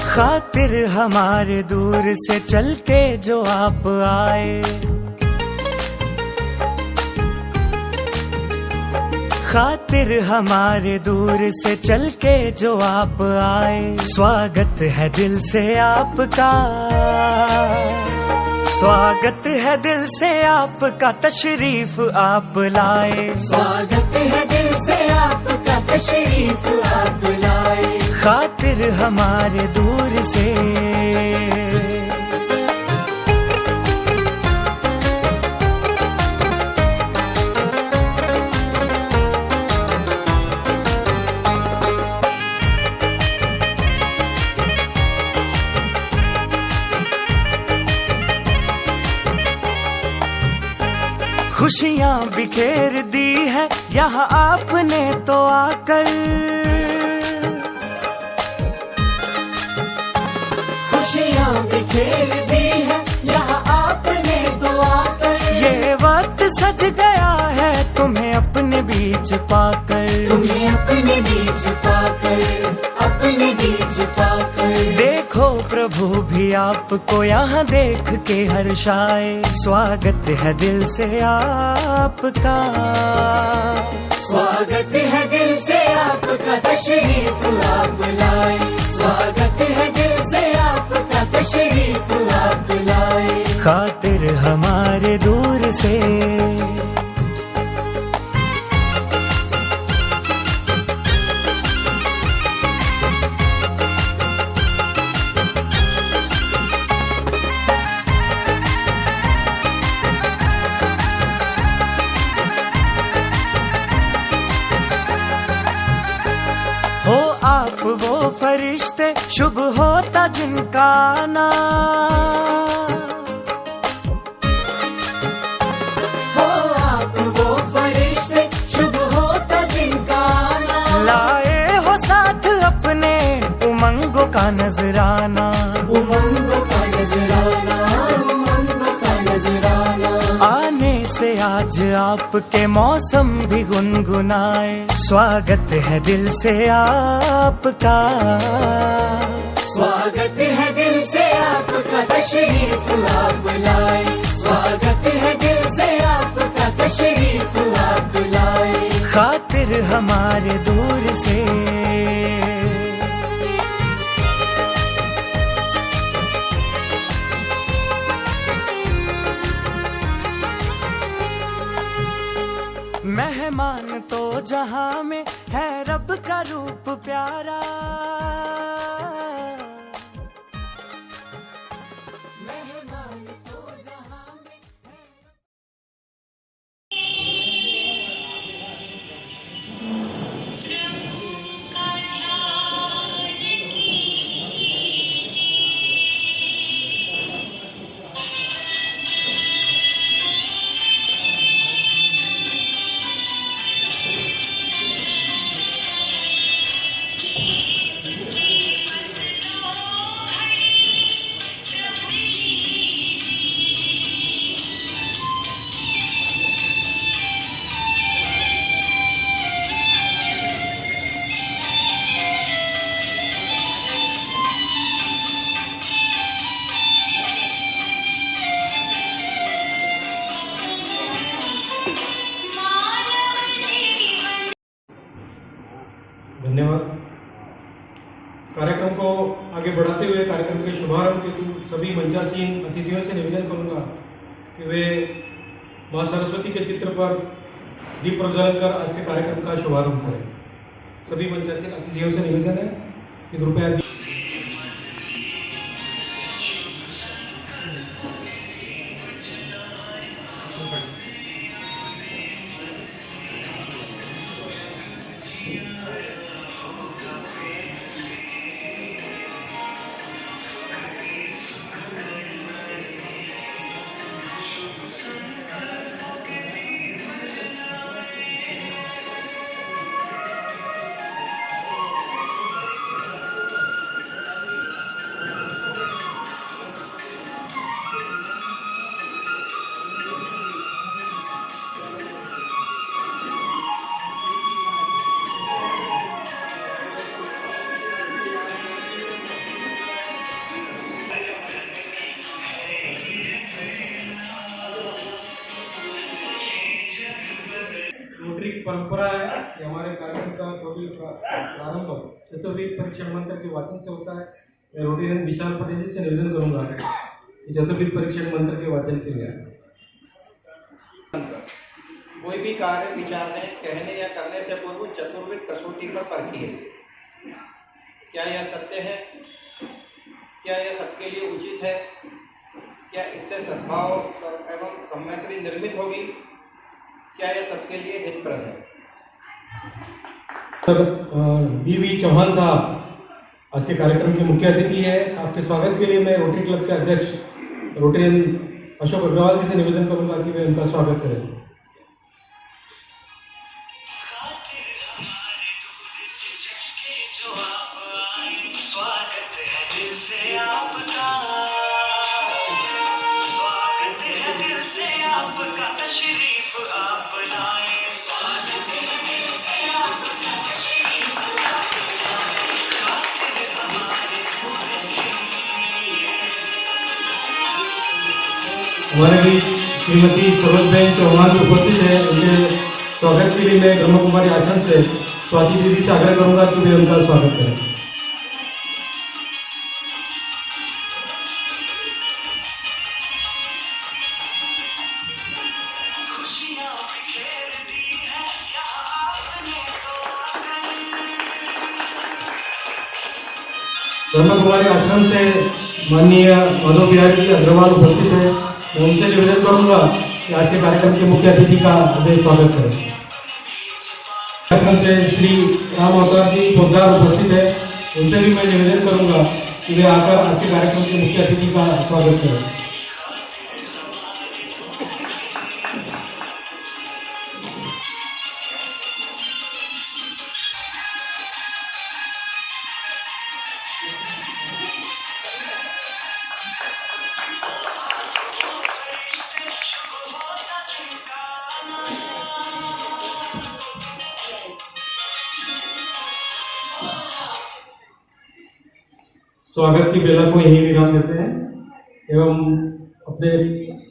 खातिर हमारे दूर से चल के जो आप आए, खातिर हमारे दूर से चल के जो आप आए। स्वागत है दिल से आपका, स्वागत है दिल से आपका, तशरीफ आप लाए। स्वागत है दिल से आपका, तशरीफ आप लाए। खातिर हमारे दूर से खुशियाँ बिखेर दी है यहाँ आपने तो आकर, खुशियाँ बिखेर दी है यहाँ आपने तो आकर। ये वक्त सज गया है तुम्हें अपने बीच पाकर, तुम्हें अपने बीच पाकर, अपने बीच पाकर। देखो प्रभु भी आपको यहाँ देख के हर्षाए। स्वागत है दिल से आपका, स्वागत है दिल से आपका, तशरीफ आप लाए। स्वागत है दिल से आपका, तशरीफ आप लाए। खातिर हमारे दूर से हो आप वो फरिश्ते शुभ होता जिनका आना, हो आप वो फरिश्ते शुभ होता जिनका आना। लाए हो साथ अपने उमंगों का नजराना, उमंगों का नजराना, उमंगों का नजराना। आने से आज आपके मौसम भी गुनगुनाए। स्वागत है दिल से आपका, स्वागत है दिल से आपका, तशरीफ आप लाए। स्वागत है दिल से आपका, तशरीफ आप लाए। खातिर हमारे दूर से मेहमान तो जहां में है रब का रूप प्यारा, मेहमान तो जहां में धन्यवाद। कार्यक्रम को आगे बढ़ाते हुए कार्यक्रम के शुभारंभ के सभी मंचासीन अतिथियों से निवेदन करूंगा कि वे मां सरस्वती के चित्र पर दीप प्रज्वलन कर आज के कार्यक्रम का शुभारंभ करें। सभी मंचासीन अतिथियों से निवेदन है कि कृपया कि हमारे कार्यक्रम का प्रारंभ चतुर्वेद परीक्षण मंत्र के वाचन से होता है। मैं रोटेरियन विशाल पटेल जी से निवेदन करूंगा कि चतुर्वेद परीक्षण मंत्र के वाचन के लिए कोई भी कार्य विचारने, कहने या करने से पूर्व चतुर्विध कसौटी पर परखिए। क्या यह सत्य है? क्या यह सबके लिए उचित है? क्या इससे सद्भाव एवं सम्मैत्री निर्मित होगी? क्या यह सबके लिए हितप्रद है? बीवी चौहान साहब आज के कार्यक्रम के मुख्य अतिथि है। आपके स्वागत के लिए मैं रोटरी क्लब के अध्यक्ष रोटेरियन अशोक अग्रवाल जी से निवेदन करूंगा कि वे उनका स्वागत करें। हमारे बीच श्रीमती सरोजबेन चौहान उपस्थित है। उनके स्वागत के लिए मैं ब्रह्म कुमारी आश्रम से स्वाति दीदी से आग्रह करूंगा कि वे उनका स्वागत करें। ब्रह्म कुमारी आश्रम से माननीय माधव बिहारी अग्रवाल उपस्थित है। मैं उनसे निवेदन करूंगा कि आज के कार्यक्रम के मुख्य अतिथि का वे स्वागत करें। आश्रम से श्री राम अवतार जी पोद्दार उपस्थित है। उनसे भी मैं निवेदन करूंगा कि वे आकर आज के कार्यक्रम के मुख्य अतिथि का स्वागत करें। स्वागत की बेला को यही विराम देते हैं एवं अपने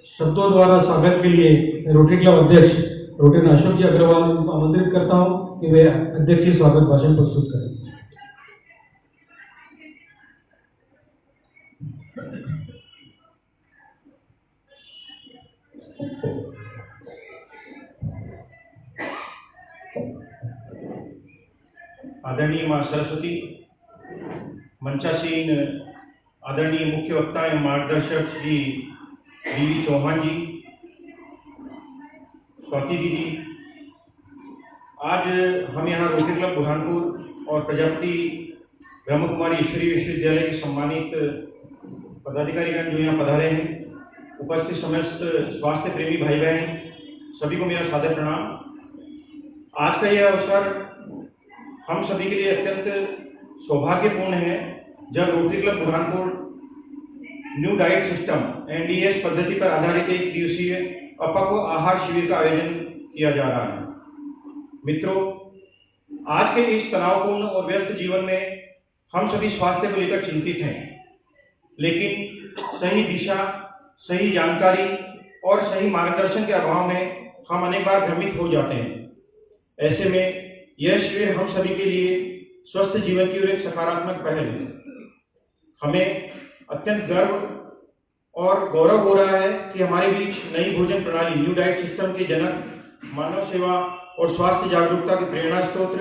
शब्दों द्वारा स्वागत के लिए रोटरी क्लब अध्यक्ष रोटेरियन अशोक जी अग्रवाल को आमंत्रित करता हूं कि वे अध्यक्ष जी स्वागत भाषण प्रस्तुत करें। आदरणीय मां सरस्वती, मंचासीन आदरणीय मुख्य वक्ता एवं मार्गदर्शक श्री बीवी चौहान जी, स्वाति दीदी, आज हम यहाँ रोटरी क्लब बुरहानपुर और प्रजापति ब्रह्म कुमारी ईश्वरीय विश्वविद्यालय के सम्मानित पदाधिकारीगण जो यहाँ पधारे हैं, उपस्थित समस्त स्वास्थ्य प्रेमी भाई बहन, सभी को मेरा सादर प्रणाम। आज का यह अवसर हम सभी के लिए अत्यंत सौभाग्यपूर्ण है जब rotary club Burhanpur new diet system NDS पद्धति पर आधारित एक दिवसीय अपक्व आहार शिविर का आयोजन किया जा रहा है। मित्रों, आज के इस तनावपूर्ण और व्यस्त जीवन में हम सभी स्वास्थ्य को लेकर चिंतित हैं, लेकिन सही दिशा, सही जानकारी और सही मार्गदर्शन के अभाव में हम अनेक बार भ्रमित हो जाते हैं। ऐसे में यह शिविर हम सभी के लिए स्वस्थ जीवन की ओर एक सकारात्मक पहल है। हमें अत्यंत गर्व और गौरव हो रहा है कि हमारे बीच नई भोजन प्रणाली न्यू डाइट सिस्टम के जनक, मानव सेवा और स्वास्थ्य जागरूकता के प्रेरणा स्रोत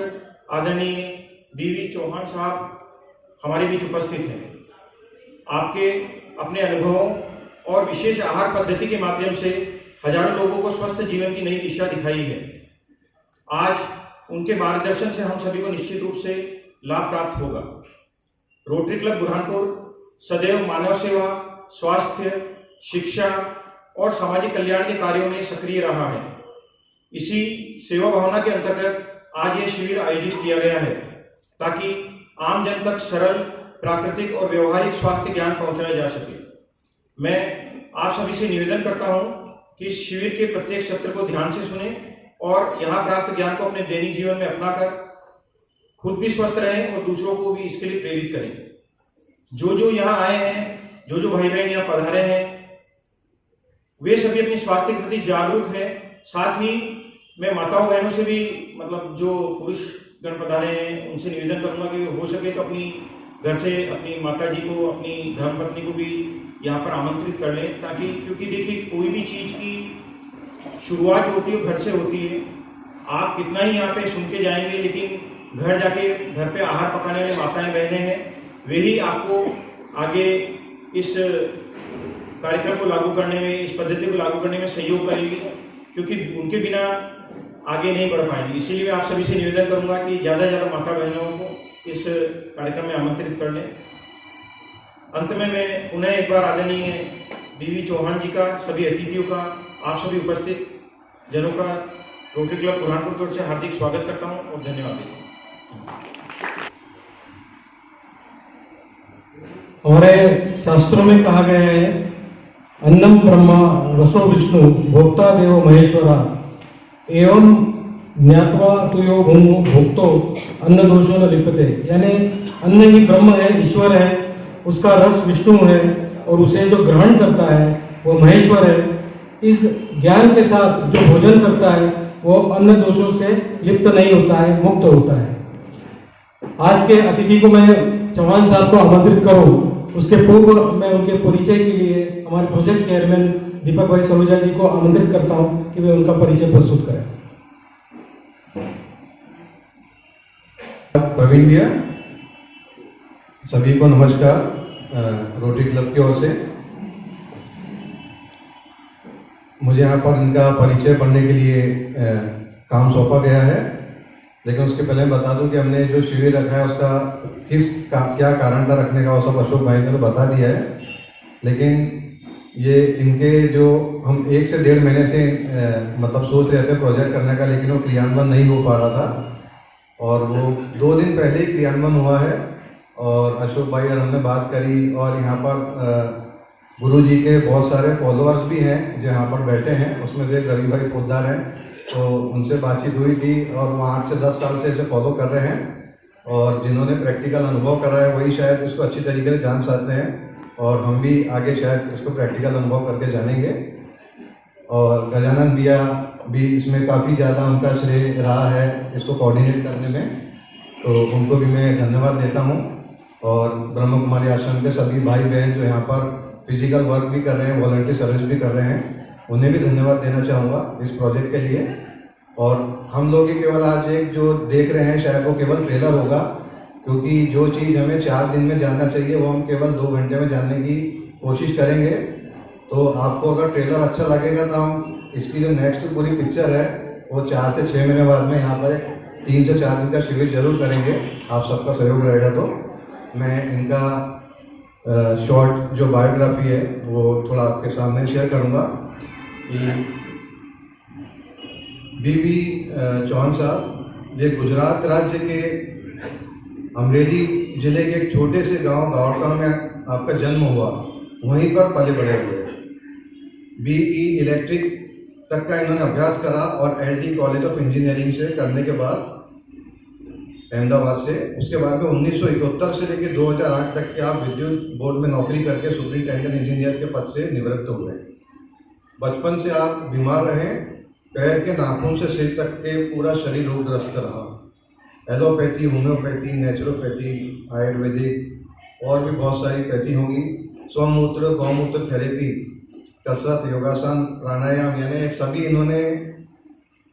आदरणीय बीवी चौहान साहब हमारे बीच उपस्थित हैं। आपके अपने अनुभवों और विशेष आहार पद्धति के माध्यम से हजारों लोगों को स्वस्थ जीवन की नई दिशा दिखाई है। आज उनके मार्गदर्शन से हम सभी को निश्चित रूप से लाभ प्राप्त होगा। रोटरी क्लब बुरहानपुर सदैव मानव सेवा, स्वास्थ्य, शिक्षा और सामाजिक कल्याण के कार्यों में सक्रिय रहा है। इसी सेवा भावना के अंतर्गत आज यह शिविर आयोजित किया गया है ताकि आम जन तक सरल, प्राकृतिक और व्यवहारिक स्वास्थ्य ज्ञान पहुंचाया जा सके। मैं आप सभी से निवेदन करता हूं कि इस शिविर के प्रत्येक सत्र को ध्यान से सुने और यहाँ प्राप्त ज्ञान को अपने दैनिक जीवन में अपनाकर खुद भी स्वस्थ रहें और दूसरों को भी इसके लिए प्रेरित करें। जो यहाँ आए हैं, जो भाई बहन यहाँ पधारे हैं, वे सभी अपने स्वास्थ्य के प्रति जागरूक हैं। साथ ही मैं माताओं बहनों से भी मतलब जो पुरुष गण पधारे हैं उनसे निवेदन करूंगा कि हो सके तो अपनी घर से अपनी माता जी को, अपनी धर्मपत्नी को भी यहाँ पर आमंत्रित कर लें, ताकि क्योंकि देखिए कोई भी चीज़ की शुरुआत होती है घर से होती है। आप कितना ही यहाँ पे सुन के जाएंगे, लेकिन घर जाके घर पे आहार पकाने वाले माताएं बहनें हैं, वे ही आपको आगे इस कार्यक्रम को लागू करने में, इस पद्धति को लागू करने में सहयोग करेंगी, क्योंकि उनके बिना आगे नहीं बढ़ पाएंगे। इसीलिए मैं आप सभी से निवेदन करूंगा कि ज़्यादा से ज़्यादा माता बहनों को इस कार्यक्रम में आमंत्रित कर लें। अंत में मैं पुनः एक बार आदरणीय बीवी चौहान जी का, सभी अतिथियों का, आप सभी उपस्थित जनों का रोटरी क्लब बुरहानपुर की ओर से हार्दिक स्वागत करता हूं और धन्यवाद देता हूं। हमारे शास्त्रों में कहा गया है, अन्नम ब्रह्मा रसो विष्णु भोक्ता देवो महेश्वरा एवं ज्ञात्वा तुयो भोक्तो अन्न दोषो न लिप्यते। यानी अन्न ही ब्रह्म है, ईश्वर है, उसका रस विष्णु है और उसे जो ग्रहण करता है वो महेश्वर है। इस ज्ञान के साथ जो भोजन करता है वो अन्न दोषों से लिप्त नहीं होता है, मुक्त होता है। आज के अतिथि को मैं चौहान साहब को आमंत्रित करूं, उसके पूर्व मैं उनके परिचय के लिए हमारे प्रोजेक्ट चेयरमैन दीपक भाई सलूजा जी को आमंत्रित करता हूं कि वे उनका परिचय प्रस्तुत करें। प्रवीण भैया, सभी को नमस्कार। रोटरी क्लब की ओर से मुझे यहाँ पर इनका परिचय पढ़ने के लिए काम सौंपा गया है, लेकिन उसके पहले मैं बता दूं कि हमने जो शिविर रखा है उसका क्या कारण था रखने का, वो सब अशोक भाई ने तो बता दिया है। लेकिन ये इनके जो हम 1 से 1.5 महीने से मतलब सोच रहे थे प्रोजेक्ट करने का, लेकिन वो क्रियान्वयन नहीं हो पा रहा था और वो 2 दिन पहले ही क्रियान्वयन हुआ है। और अशोक भाई और हमने बात करी और यहाँ पर गुरु जी के बहुत सारे फॉलोअर्स भी हैं जो यहाँ पर बैठे हैं, उसमें से रवि भाई पोद्दार हैं, तो उनसे बातचीत हुई थी और वो 8 से 10 साल से इसे फॉलो कर रहे हैं और जिन्होंने प्रैक्टिकल अनुभव करा है वही शायद इसको अच्छी तरीके से जान सकते हैं और हम भी आगे शायद इसको प्रैक्टिकल अनुभव करके जानेंगे। और गजानन भैया भी इसमें काफ़ी ज़्यादा उनका श्रेय रहा है इसको कोऑर्डिनेट करने में, तो उनको भी मैं धन्यवाद देता हूँ। और ब्रह्म कुमारी आश्रम के सभी भाई बहन जो यहाँ पर फिजिकल वर्क भी कर रहे हैं, वॉलंटियर सर्विस भी कर रहे हैं, उन्हें भी धन्यवाद देना चाहूँगा इस प्रोजेक्ट के लिए। और हम लोग ये केवल आज एक जो देख रहे हैं शायद वो केवल ट्रेलर होगा, क्योंकि जो चीज़ हमें 4 दिन में जानना चाहिए वो हम केवल 2 घंटे में जानने की कोशिश करेंगे। तो आपको अगर ट्रेलर अच्छा लगेगा तो हम इसकी जो नेक्स्ट पूरी पिक्चर है वो 4 से 6 महीने बाद में यहाँ पर 3 से 4 दिन का शिविर जरूर करेंगे, आप सबका सहयोग रहेगा। तो मैं इनका शॉर्ट जो बायोग्राफी है वो थोड़ा आपके सामने शेयर करूँगा कि बीवी चौहान साहब ये गुजरात राज्य के अमरेली जिले के एक छोटे से गांव गावड़गांव में आपका जन्म हुआ, वहीं पर पले बड़े हुए। BE इलेक्ट्रिक तक का इन्होंने अभ्यास करा और LT कॉलेज ऑफ इंजीनियरिंग से करने के बाद अहमदाबाद से, उसके बाद में 1971 से लेकर 2008 तक के आप विद्युत बोर्ड में नौकरी करके सुपरिटेंडेंट इंजीनियर के पद से निवृत्त हुए। बचपन से आप बीमार रहे, पैर के नाखून से सिर तक के पूरा शरीर रोगग्रस्त रहा। एलोपैथी, होम्योपैथी, नेचुरोपैथी, आयुर्वेदिक और भी बहुत सारी पैथी होगी, स्वमूत्र गौमूत्र थेरेपी, कसरत, योगासन, प्राणायाम, यानी सभी इन्होंने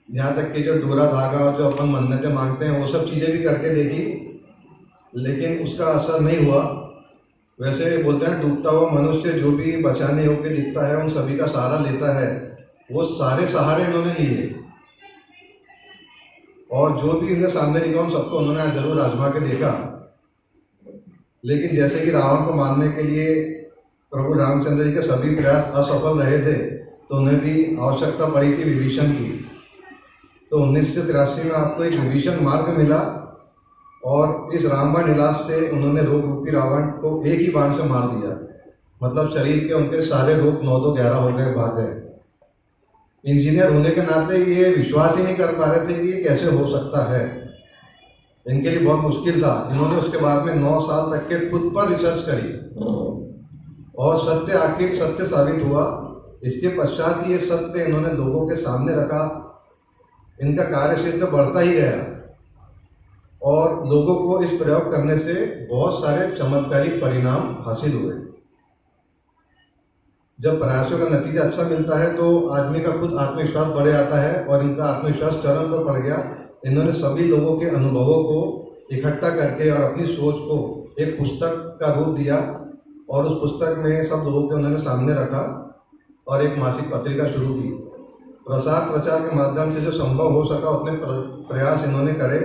यहाँ तक कि जो डोरा धागा और जो अपन मन्नतें मांगते हैं वो सब चीज़ें भी करके देखी, लेकिन उसका असर नहीं हुआ। वैसे बोलते हैं डूबता हुआ मनुष्य जो भी बचाने योग्य दिखता है उन सभी का सहारा लेता है, वो सारे सहारे इन्होंने लिए और जो भी इनके सामने दिखा उन सबको उन्होंने जरूर आजमा के देखा। लेकिन जैसे कि रावण को मारने के लिए प्रभु रामचंद्र जी के सभी प्रयास असफल रहे थे, तो उन्हें भी आवश्यकता पड़ी थी विभीषण की। तो 1983 में आपको एक विभीषण मार्ग मिला और इस रामबाण इलाज से उन्होंने रोग रूपी रावण को एक ही बाण से मार दिया। मतलब शरीर के उनके सारे रोग 9-2-11 हो गए, भाग गए। इंजीनियर होने के नाते ये विश्वास ही नहीं कर पा रहे थे कि ये कैसे हो सकता है, इनके लिए बहुत मुश्किल था। इन्होंने उसके बाद में 9 साल तक के खुद पर रिसर्च करी और सत्य आखिर सत्य साबित हुआ। इसके पश्चात ये सत्य इन्होंने लोगों के सामने रखा। इनका कार्यक्षेत्र बढ़ता ही गया और लोगों को इस प्रयोग करने से बहुत सारे चमत्कारिक परिणाम हासिल हुए। जब प्रयासों का नतीजा अच्छा मिलता है तो आदमी का खुद आत्मविश्वास बढ़ जाता है और इनका आत्मविश्वास चरम पर पड़ गया। इन्होंने सभी लोगों के अनुभवों को इकट्ठा करके और अपनी सोच को एक पुस्तक का रूप दिया और उस पुस्तक में सब लोगों के उन्होंने सामने रखा और एक मासिक पत्रिका शुरू की। प्रसार प्रचार के माध्यम से जो संभव हो सका उतने प्रयास इन्होंने करे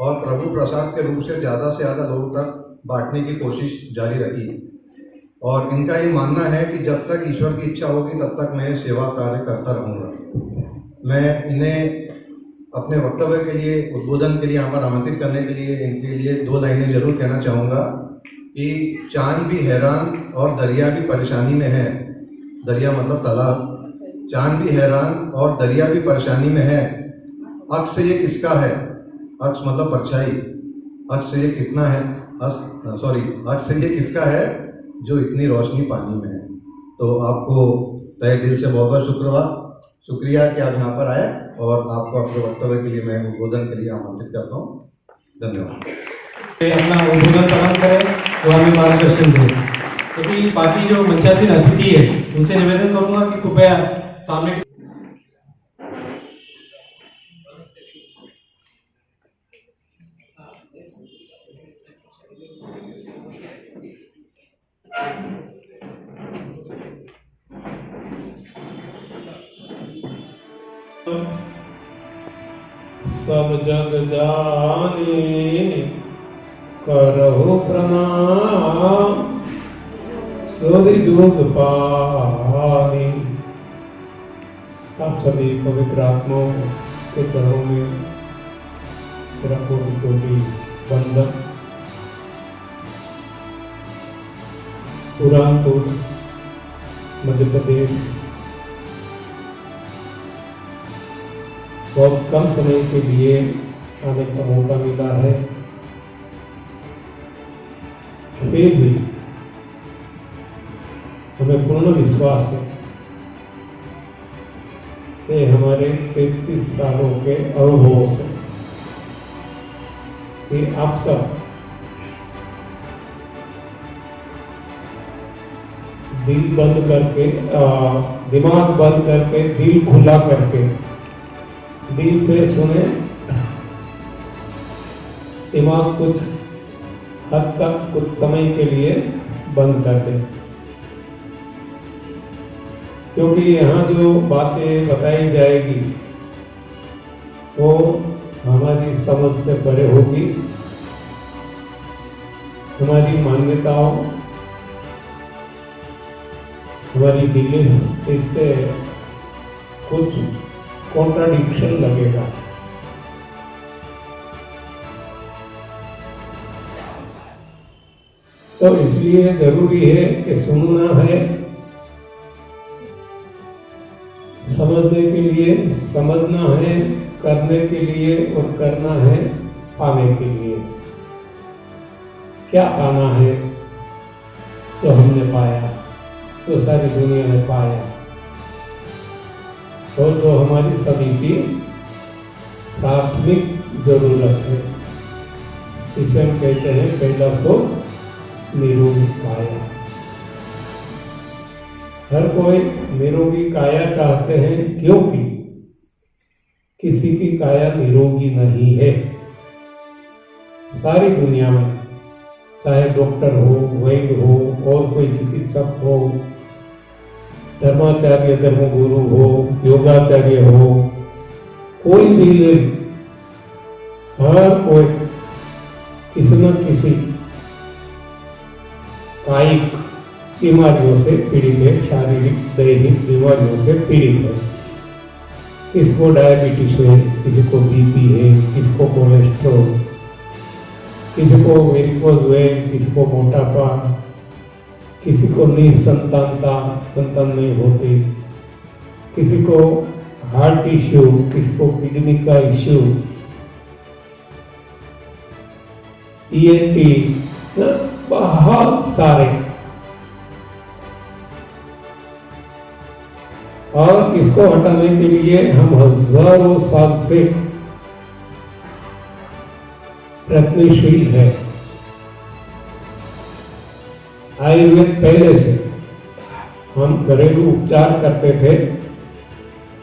और प्रभु प्रसाद के रूप से ज़्यादा लोगों तक बांटने की कोशिश जारी रखी। और इनका ये मानना है कि जब तक ईश्वर की इच्छा होगी तब तक मैं सेवा कार्य करता रहूँगा। मैं इन्हें अपने वक्तव्य के लिए, उद्बोधन के लिए यहाँ पर आमंत्रित करने के लिए इनके लिए 2 लाइनें जरूर कहना चाहूँगा कि चांद भी हैरान और दरिया भी परेशानी में है। दरिया मतलब तालाब। चांद भी हैरान और दरिया भी परेशानी में है। अक्स ये किसका है? अक्स मतलब परछाई। अक्स ये कितना है? अक्स ये किसका है जो इतनी रोशनी पानी में है। तो आपको तहे दिल से बहुत बहुत शुक्रिया कि आप यहाँ पर आए और आपको अपने वक्तव्य के लिए मैं उद्बोधन के लिए आमंत्रित करता हूँ। धन्यवाद। अपना उद्बोधन प्रारंभ करें तो हमें मार्गदर्शन दें, क्योंकि बाकी जो मंचासीन अतिथि है उनसे निवेदन करूंगा कि कृपया सामने सब जग जाने करहु प्रणाम, सोधि जुग पानी। आप सभी पवित्र आत्माओं के चरणों में मेरा कोटि वंदन। बुरहानपुर मध्य प्रदेश बहुत कम समय के लिए आने का मौका मिला है, फिर भी हमें पूर्ण विश्वास है कि हमारे 33 सालों के अनुभवों से कि आप सब दिल बंद करके, दिमाग बंद करके, दिल खुला करके, दिल से सुने, दिमाग कुछ हद तक कुछ समय के लिए बंद कर दें, क्योंकि यहाँ जो बातें बताई जाएगी वो हमारी समझ से परे होगी। हमारी मान्यताओं, हमारी बिलीफ, इससे कुछ कॉन्ट्राडिक्शन लगेगा। तो इसलिए जरूरी है कि सुनना है समझने के लिए, समझना है करने के लिए और करना है पाने के लिए। क्या पाना है? जो हमने पाया, जो सारी दुनिया ने पाया और जो हमारी सभी की प्राथमिक जरूरत है, इसे हम कहते हैं पहला सुख निरोगी काया। हर कोई निरोगी काया चाहते हैं, क्योंकि किसी की काया निरोगी नहीं है। सारी दुनिया में चाहे डॉक्टर हो, वैद्य हो और कोई चिकित्सक हो, धर्माचार्य, धर्मगुरु हो, योगाचार्य हो, कोई भी ले, हर कोई किसी न किसी कायिक बीमारियों से पीड़ित है, शारीरिक दैहिक बीमारियों से पीड़ित है। किसी को डायबिटीज है, किसी को बीपी है, किसी को कोलेस्ट्रॉल, किसी को वेरिकोज वेन, किसी को मोटापा, किसी को निसंतानता, संतान नहीं होती, किसी को हार्ट इश्यू, किसी को किडनी का इश्यू, ENT, बहुत सारे। और इसको हटाने के लिए हम हजारों साल से प्रयत्नशील है। आयुर्वेद पहले से हम घरेलू उपचार करते थे,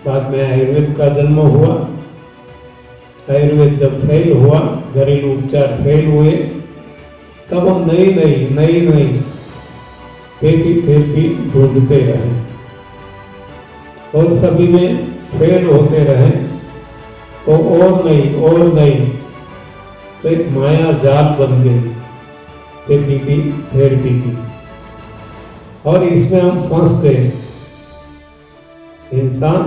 बाद में आयुर्वेद का जन्म हुआ। आयुर्वेद जब फेल हुआ, घरेलू उपचार फेल हुए, तब हम नई पेथी थेरेपी ढूंढते रहे और सभी में फेल होते रहे, तो और नई तो एक माया जाल बन गई पेथी की थेरेपी की, और इसमें हम फंस गए। इंसान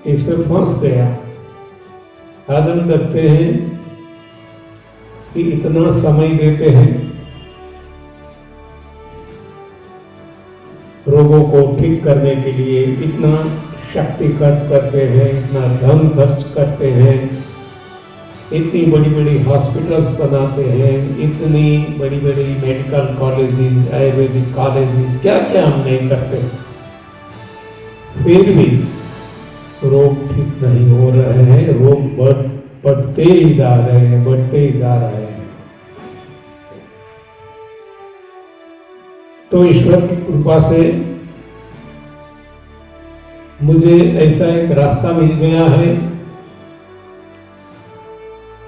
इसमें फंस गया। आज हम देखते हैं कि इतना समय देते हैं रोगों को ठीक करने के लिए, इतना शक्ति खर्च करते हैं, इतना धन खर्च करते हैं, इतनी बड़ी बड़ी हॉस्पिटल्स बनाते हैं, इतनी बड़ी बड़ी मेडिकल कॉलेजेस, आयुर्वेदिक कॉलेजेस, क्या क्या हम नहीं करते, फिर भी रोग ठीक नहीं हो रहे हैं। रोग बढ़ते ही जा रहे हैं। तो ईश्वर की कृपा से मुझे ऐसा एक रास्ता मिल गया है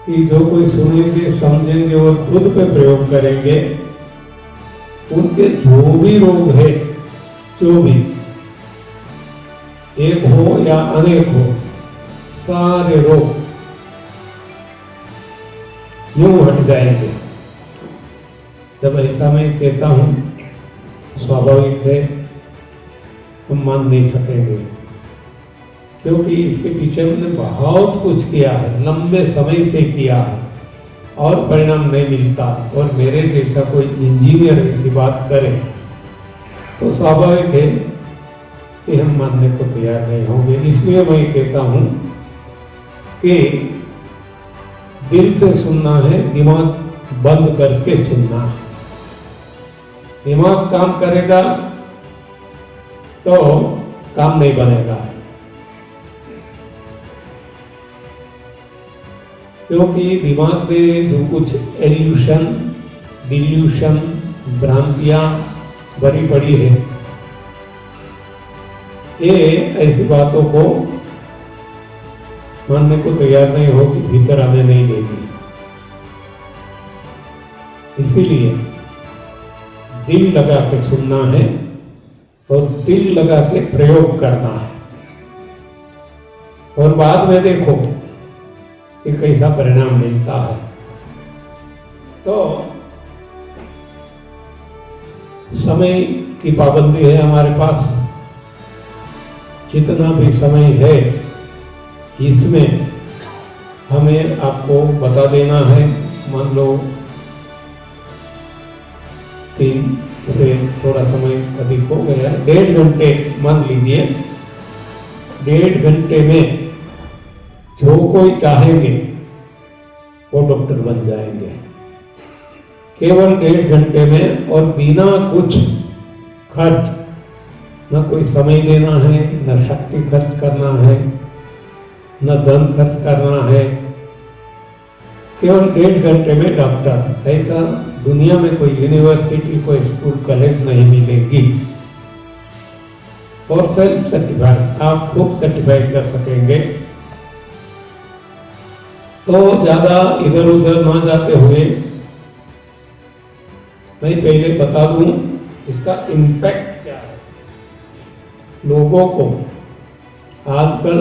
कि जो कोई सुनेंगे, समझेंगे और खुद पे प्रयोग करेंगे, उनके जो भी रोग है, जो भी एक हो या अनेक हो, सारे रोग यूं हट जाएंगे। जब ऐसा मैं कहता हूं, स्वाभाविक है हम मान नहीं सकेंगे, क्योंकि इसके पीछे हमने बहुत कुछ किया है, लंबे समय से किया है और परिणाम नहीं मिलता, और मेरे जैसा कोई इंजीनियर ऐसी बात करे तो स्वाभाविक है कि हम मानने को तैयार नहीं होंगे। इसलिए मैं कहता हूं कि दिल से सुनना है, दिमाग बंद करके सुनना है। दिमाग काम करेगा तो काम नहीं बनेगा, क्योंकि दिमाग में जो कुछ एल्यूशन, डिल्यूशन, भ्रांतियां भरी पड़ी है, ये ऐसी बातों को मानने को तैयार नहीं होगी, भीतर आने नहीं देगी। इसीलिए दिल लगा के सुनना है और दिल लगा के प्रयोग करना है, और बाद में देखो कि कैसा परिणाम मिलता है। तो समय की पाबंदी है हमारे पास। जितना भी समय है, इसमें हमें आपको बता देना है। मान लो 3 से थोड़ा समय अधिक हो गया, 1.5 घंटे मान लीजिए, 1.5 घंटे में जो कोई चाहेंगे वो डॉक्टर बन जाएंगे, केवल 1.5 घंटे में, और बिना कुछ खर्च, न कोई समय देना है, न शक्ति खर्च करना है, न धन खर्च करना है, केवल 1.5 घंटे में डॉक्टर। ऐसा दुनिया में कोई यूनिवर्सिटी, कोई स्कूल, कॉलेज नहीं मिलेगी। और सेल्फ सर्टिफाइड, आप खूब सर्टिफाइड कर सकेंगे। तो ज्यादा इधर उधर ना जाते हुए मैं पहले बता दूं इसका इम्पैक्ट क्या है। लोगों को आजकल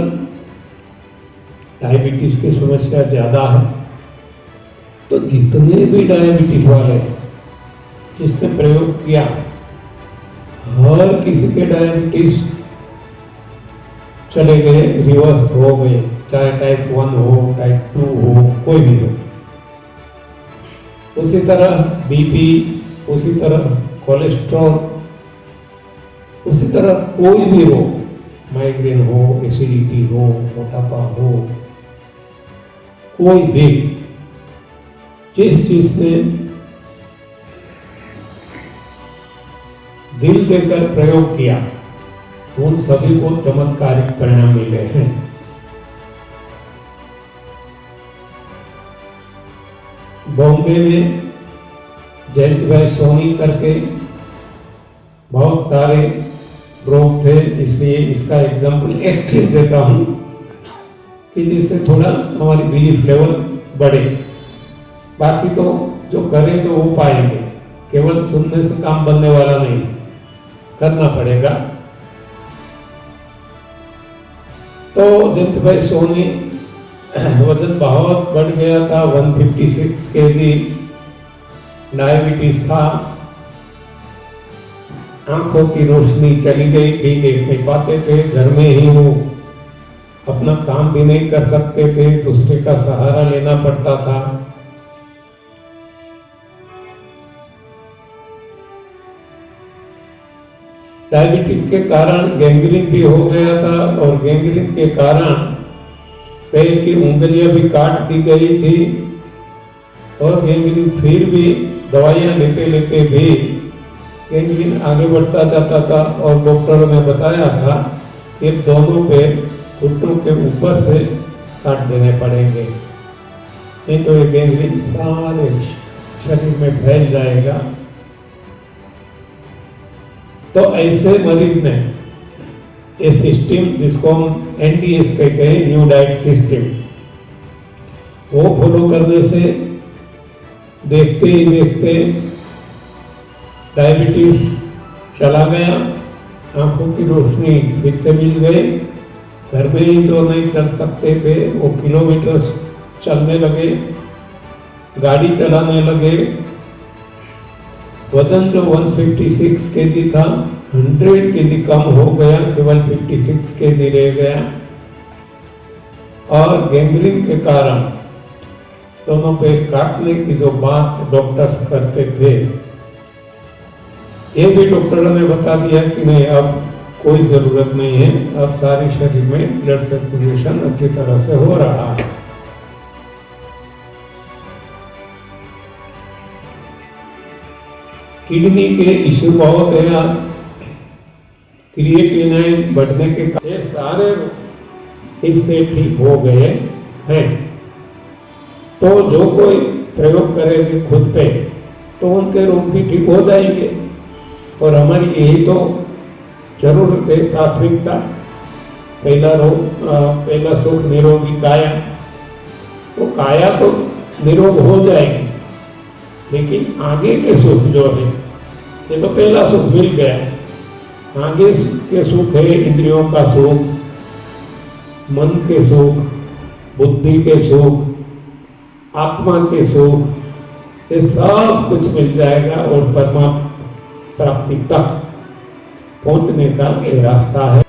डायबिटीज की समस्या ज्यादा है, तो जितने भी डायबिटीज वाले हैं जिसने प्रयोग किया, हर किसी के डायबिटीज चले गए, रिवर्स हो गए, चाहे टाइप 1 हो, टाइप 2 हो, कोई भी हो। उसी तरह बीपी, उसी तरह कोलेस्ट्रॉल, उसी तरह कोई भी रोग, माइग्रेन हो, एसिडिटी हो, मोटापा हो, कोई भी जिस चीज ने दिल देकर प्रयोग किया उन सभी को चमत्कारिक परिणाम मिले हैं। बॉम्बे में जयंत भाई सोनी करके बहुत सारे रोग थे, इसलिए इसका एग्जाम्पल एक चीज देता हूँ कि जिससे थोड़ा हमारी बिलीफ लेवल बढ़े। बाकी तो जो करेंगे वो पाएंगे, केवल सुनने से काम बनने वाला नहीं, करना पड़ेगा। तो जयंत भाई सोनी वजन बहुत बढ़ गया था, 156 kg, डायबिटीज था, आंखों की रोशनी चली गई थी, देख नहीं पाते थे, घर में ही वो अपना काम भी नहीं कर सकते थे, दूसरे का सहारा लेना पड़ता था। डायबिटीज के कारण गैंग्रीन भी हो गया था और गैंग्रीन के कारण पैर की उंगलियां भी काट दी गई थी और गैंग्रीन फिर भी दवाइयां लेते लेते भी गैंग्रीन आगे बढ़ता जाता था और डॉक्टरों ने बताया था कि दोनों पैर घुटनों के ऊपर से काट देने पड़ेंगे, नहीं तो ये गैंग्रीन सारे शरीर में फैल जाएगा। तो ऐसे मरीज ने ये सिस्टम जिसको हम NDS कहते हैं, न्यू डाइट सिस्टम, वो फॉलो करने से देखते ही देखते डायबिटीज चला गया, आंखों की रोशनी फिर से मिल गई, घर में ही जो नहीं चल सकते थे वो किलोमीटर चलने लगे, गाड़ी चलाने लगे। वजन जो 156 kg था 100 kg कम हो गया, केवल 56 kg रह गया। और गैंग्रीन के कारण दोनों पैर काटने की जो बात डॉक्टर्स करते थे, ये भी डॉक्टरों ने बता दिया कि नहीं, अब कोई जरूरत नहीं है, अब सारे शरीर में ब्लड सर्कुलेशन अच्छी तरह से हो रहा है। किडनी के इश्यू बहुत है, क्रिएटिनिन बढ़ने के कारण ये सारे इससे ठीक हो गए हैं। तो जो कोई प्रयोग करेगी खुद पे तो उनके रोग भी ठीक हो जाएंगे। और हमारी यही तो जरूरत है, प्राथमिकता। पहला सुख निरोगी काया, तो काया तो निरोग हो जाएगी, लेकिन आगे के सुख जो है, ये तो पहला सुख मिल गया, आगे के सुख है इंद्रियों का सुख, मन के सुख, बुद्धि के सुख, आत्मा के सुख, ये सब कुछ मिल जाएगा और परमात्मा प्राप्ति तक पहुंचने का ये रास्ता है।